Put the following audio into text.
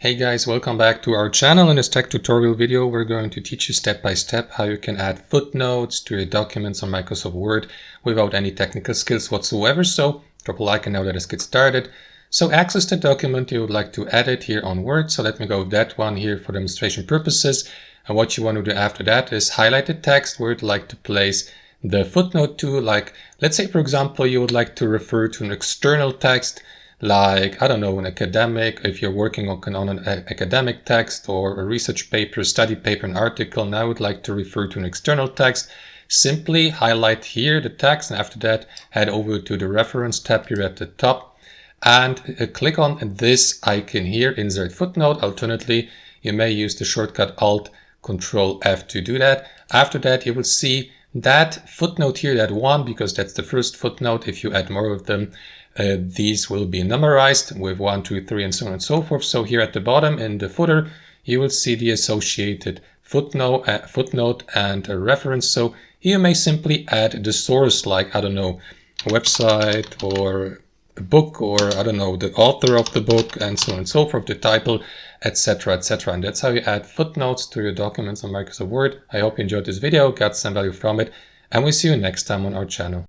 Hey guys, welcome back to our channel. In this tech tutorial video, we're going to teach you step by step how you can add footnotes to your documents on Microsoft Word without any technical skills whatsoever. So drop a like and now let us get started. So access the document you would like to edit here on Word. So let me go with that one here for demonstration purposes. And what you want to do after that is highlight the text where you'd like to place the footnote to. Like, let's say, for example, you would like to refer to an external text, like, I don't know, an academic, if you're working on an academic text or a research paper, study paper, an article, and I would like to refer to an external text, simply highlight here the text, and after that, head over to the reference tab here at the top, and click on this icon here, insert footnote. Alternatively, you may use the shortcut Alt-Control-F to do that. After that, you will see that footnote here, that one, because that's the first footnote. If you add more of them, these will be numerized with 1, 2, 3, and so on and so forth. So here at the bottom in the footer, you will see the associated footnote and a reference. So here you may simply add the source, like, I don't know, a website or a book, or I don't know, the author of the book, and so on and so forth, the title, etc., etc. And that's how you add footnotes to your documents on Microsoft Word. I hope you enjoyed this video, got some value from it, and we'll see you next time on our channel.